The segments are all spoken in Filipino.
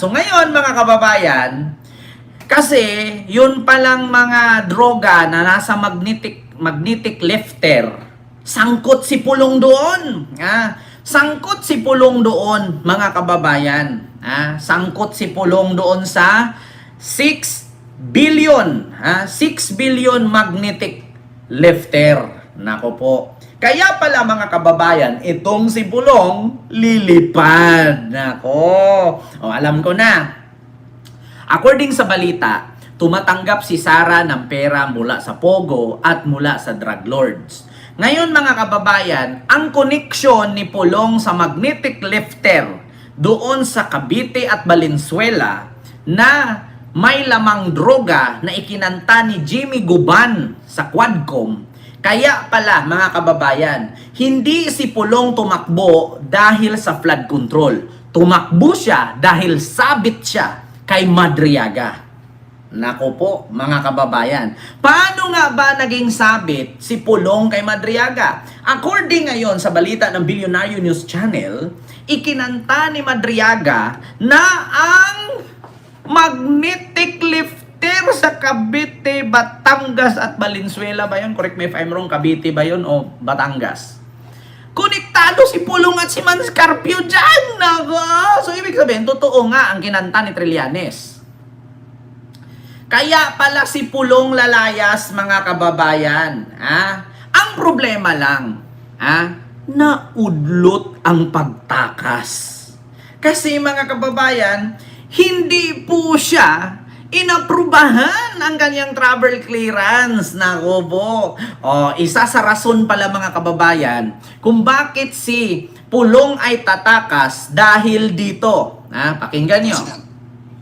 So ngayon mga kababayan, kasi yun palang mga droga na nasa magnetic lifter, sangkot si Pulong doon. Sangkot si Pulong doon mga kababayan. Sangkot si Pulong doon sa 6 billion. 6 billion magnetic lifter. Nako po. Kaya pala mga kababayan, itong si Pulong lilipad. Nako. Alam ko na. According sa balita, tumatanggap si Sara ng pera mula sa Pogo at mula sa drug lords. Ngayon mga kababayan, ang koneksyon ni Pulong sa magnetic lifter doon sa Cavite at Valenzuela na may lamang droga na ikinanta ni Jimmy Guban sa Quadcom. Kaya pala mga kababayan, hindi si Pulong tumakbo dahil sa flood control. Tumakbo siya dahil sabit siya kay Madriaga. Nako po mga kababayan. Paano nga ba naging sabit si Pulong kay Madriaga? According ngayon sa balita ng Billionaire News Channel, ikinanta ni Madriaga na ang magnetic lifter sa Cavite, Batangas at Valenzuela ba yun? Correct me if I'm wrong, Cavite ba yun o Batangas? Konektado si Pulong at si Man Scarpio dyan! So ibig sabihin, totoo nga ang kinanta ni Trillanes. Kaya pala si Pulong lalayas mga kababayan. Ang problema lang, naudlot ang pagtakas. Kasi mga kababayan, hindi po siya inaprubahan ang kanyang travel clearance. Nako po. Isa sa rason pala mga kababayan kung bakit si Pulong ay tatakas dahil dito. Pakinggan nyo.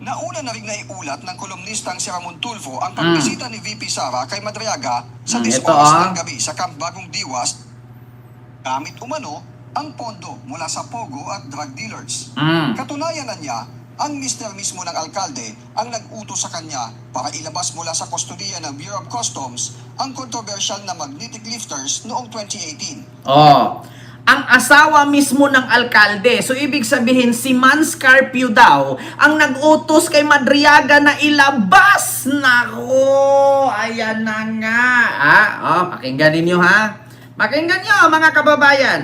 Nauna na rin naiulat ng kolumnistang si Ramon Tulfo ang pagbisita ni VP Sara kay Madriaga sa 10 oras ng gabi sa Camp Bagong Diwas gamit umano ang pondo mula sa Pogo at drug dealers. Katunayan na niya, ang mister mismo ng alkalde ang nag-utos sa kanya para ilabas mula sa kustodiya ng Bureau of Customs ang controversial na magnetic lifters noong 2018. Ang asawa mismo ng alkalde. So ibig sabihin si Man Scarpio daw ang nag-utos kay Madriaga na ilabas. Nako, ayan na nga. Pakinggan ninyo Pakinggan nyo mga kababayan.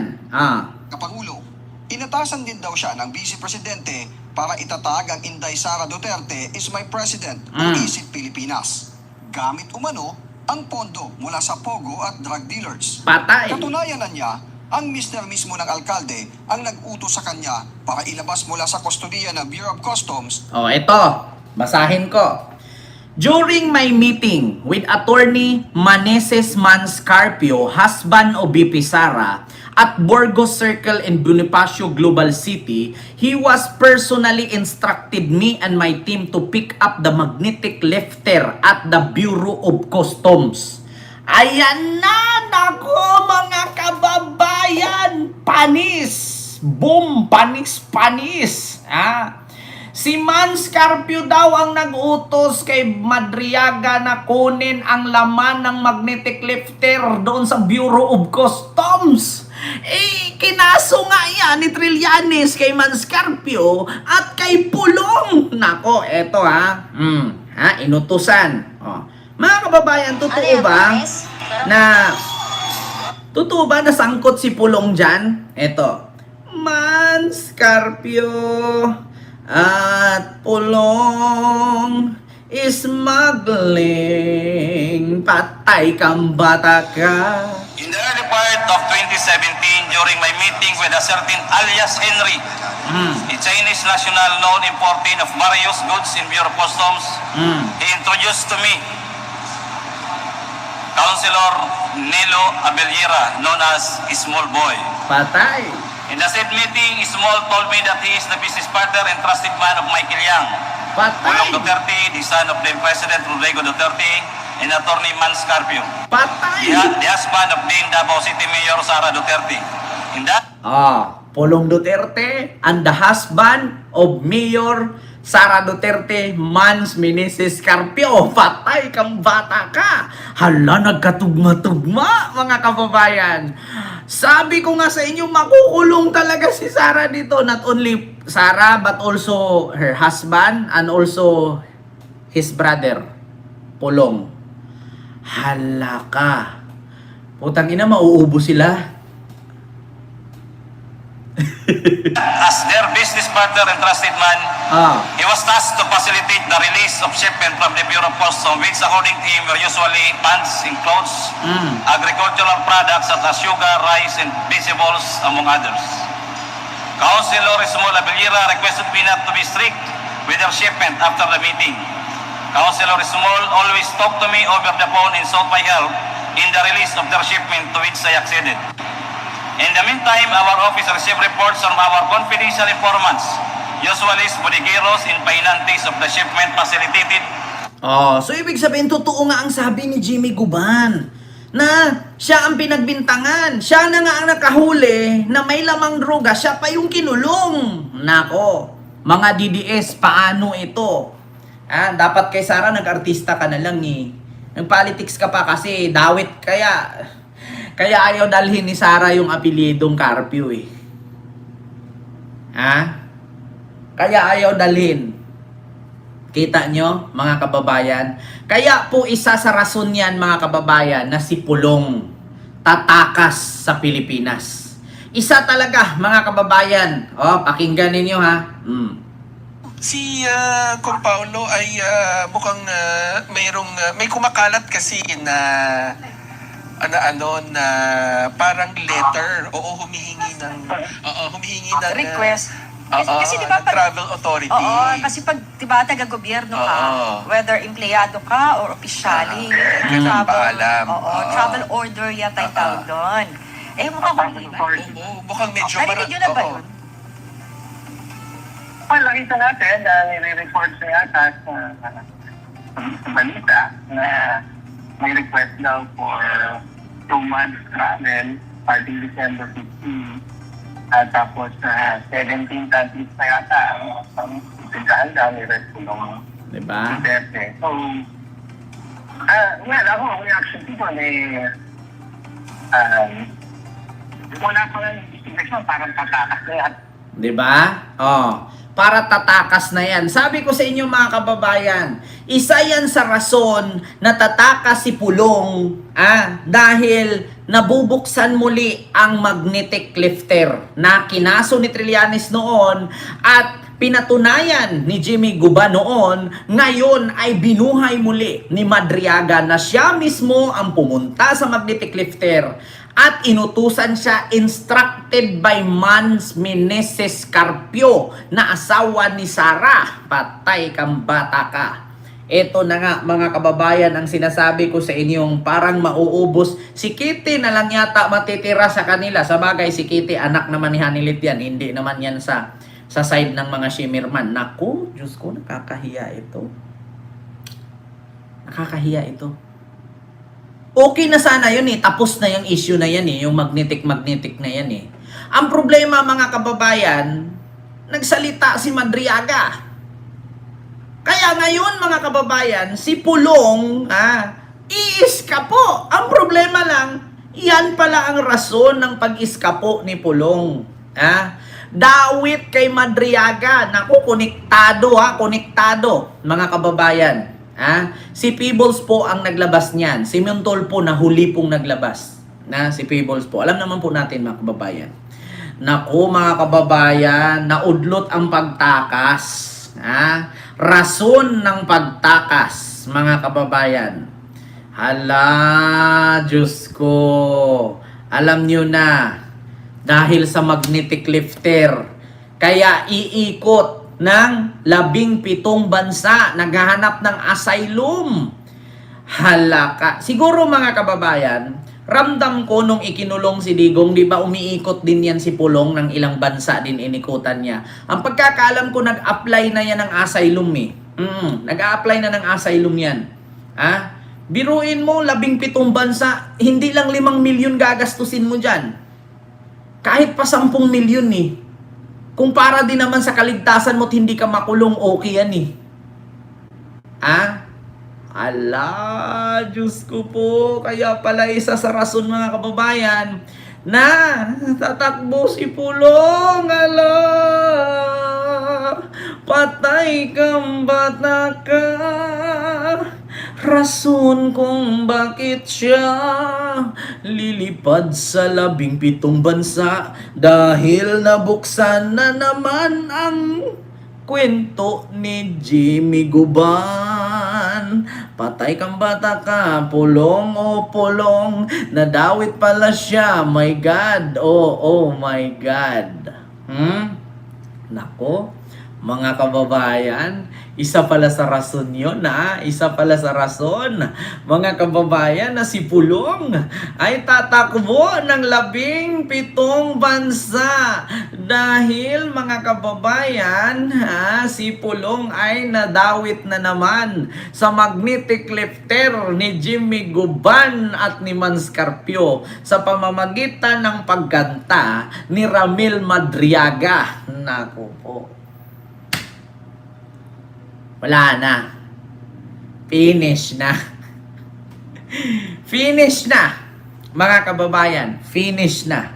Kapangulo, inatasan din daw siya ng Vice Presidente para itatag ang Inday Sara Duterte is my president o Visit Pilipinas. Gamit umano ang pondo mula sa Pogo at drug dealers. Patay. Katunayan na niya, ang mister mismo ng alkalde ang nag-utos sa kanya para ilabas mula sa kustodiya ng Bureau of Customs. Ito, basahin ko. During my meeting with Attorney Maneses Man Scarpio, husband of VP Sara, at Burgos Circle in Bonifacio Global City, he was personally instructed me and my team to pick up the magnetic lifter at the Bureau of Customs. Ayan na! Nako mga kababayan! Panis! Boom! Panis! Si Man Scarpio daw ang nag-utos kay Madriaga na kunin ang laman ng magnetic lifter doon sa Bureau of Customs. Kinaso nga yan ni Trillanes kay Man Scarpio at kay Pulong. Nako, eto inutusan. Mga kababayan, totoo ba na sangkot si Pulong dyan? Eto, Man Scarpio at Pulong smuggling, patay kang bata ka. In the early part of 2017, during my meeting with a certain alias Henry, a Chinese national known importing of various goods in Bureau of Customs, he introduced to me Councilor Nelo Abellera, known as Small Boy. Patay. In the said meeting, Small told me that he is the business partner and trusted man of Michael Yang, Pulong Duterte, the son of the President Rodrigo Duterte, and Attorney Man Scarpio, Patay. the husband of the Davao City Mayor Sara Duterte. In that Pulong Duterte and the husband of Mayor Sara Duterte, Mans Meneses Scarpio. Patay kang bata ka. Hala, nagkatugma-tugma mga kababayan. Sabi ko nga sa inyo, makukulong talaga si Sarah dito. Not only Sarah, but also her husband and also his brother, Pulong. Hala ka. Putang ina, mauubo sila. As their business partner and trusted man, he was tasked to facilitate the release of shipment from the Bureau of Customs, which according to him were usually pants and clothes, agricultural products such as sugar, rice, and vegetables, among others. Councilor Ismola Belira requested me not to be strict with their shipment after the meeting. Councilor Ismol always talked to me over the phone and sought my help in the release of their shipment, to which I acceded. In the meantime, our office received reports from our confidential informants, usually bodegueros and painantes of the shipment facilitated. Oh, so ibig sabihin, totoo nga ang sabi ni Jimmy Guban na siya ang pinagbintangan. Siya na nga ang nakahuli na may lamang droga. Siya pa yung kinulong. Nako, mga DDS, paano ito? Dapat kay Sarah nag-artista ka na lang eh. Nag-politics ka pa kasi dawit kaya ayaw dalhin ni Sarah yung apelyidong Carpio eh. Kaya ayaw dalhin. Kita nyo, mga kababayan? Kaya po isa sa rason yan, mga kababayan, na si Pulong tatakas sa Pilipinas. Isa talaga, mga kababayan. Pakinggan ninyo ha. Si Kung Paolo ay mukhang may kumakalat kasi na na parang letter, humihingi ng request. Kasi di ba pag travel authority. Kasi pag di ba taga-gobyerno ka, whether empleyado ka or opisyali, travel order yata yung tawag doon. Mukhang mukhang medyo narinig nyo na ba yun? Nakita natin, nire-report sa yata sa balita na may request daw for 2 months travel starting December 15. Tapos 17 countries na yata ang pindahan daw ni Red Pulong. Diba? So, ako, ang reaction dito wala pa lang investigation, parang tatakas na yan. Diba? Para tatakas na yan. Sabi ko sa inyo, mga kababayan, isa yan sa rason na tatakas si Pulong dahil nabubuksan muli ang magnetic lifter na kinaso ni Trillanes noon at pinatunayan ni Jimmy Guban noon. Ngayon ay binuhay muli ni Madriaga na siya mismo ang pumunta sa magnetic lifter at inutusan siya, instructed by Mans Meneses Carpio na asawa ni Sarah. Patay kang bata ka. Ito na nga, mga kababayan, ang sinasabi ko sa inyong parang mauubos. Si Kitty na lang yata matitira sa kanila. Sa bagay, si Kitty anak naman ni Hanilit yan. Hindi naman yan sa side ng mga Shimirman. Naku, Diyos ko, nakakahiya ito. Nakakahiya ito. Okay na sana yun eh. Tapos na yung issue na yan eh. Yung magnetic na yan eh. Ang problema, mga kababayan, nagsalita si Madriaga. Kaya ngayon, mga kababayan, si Pulong, iiskapo. Ang problema lang, yan pala ang rason ng pag-iskapo ni Pulong. Dawit kay Madriaga. Naku, konektado, mga kababayan. Si Peebles po ang naglabas niyan. Si Montol po na huli pong naglabas. Si Peebles po. Alam naman po natin, mga kababayan. Naku, mga kababayan, naudlot ang pagtakas. Rason ng pagtakas, mga kababayan. Hala, Diyos ko. Alam nyo na, dahil sa magnetic lifter, kaya iikot ng 17 bansa naghahanap ng asylum. Halaka. Siguro, mga kababayan, ramdam ko nung ikinulong si Digong, di ba umiikot din yan si Pulong ng ilang bansa din inikutan niya. Ang pagkakaalam ko, nag-apply na yan ng asylum eh. Nag-a-apply na ng asylum yan. Biruin mo, 17 bansa, hindi lang 5 milyon gagastusin mo dyan. Kahit pa 10 milyon eh. Kung para din naman sa kaligtasan mo at hindi ka makulong, okay yan eh. Ala, Diyos ko po. Kaya pala isa sa rason, mga kababayan, na tatakbo si Pulong. Ala, patay kang bata ka. Rason kung bakit siya lilipad sa 17 bansa dahil nabuksan na naman ang kwento ni Jimmy Guban. Patay kang bata ka, Pulong o Pulong, nadawit pala siya, my God, oh my God. Nako, mga kababayan, isa pala sa rason yun, isa pala sa rason, mga kababayan, na si Pulong ay tatakbo ng 17 bansa. Dahil, mga kababayan, si Pulong ay nadawit na naman sa magnetic lifter ni Jimmy Guban at ni Manscarpio sa pamamagitan ng pagganta ni Ramil Madriaga. Naku po. Wala na. Finish na. Finish na. Mga kababayan, finish na.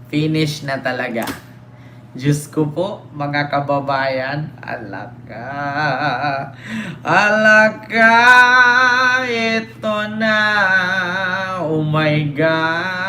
Finish na talaga. Diyos ko po, mga kababayan, alaka. Alaka, ito na. Oh my God.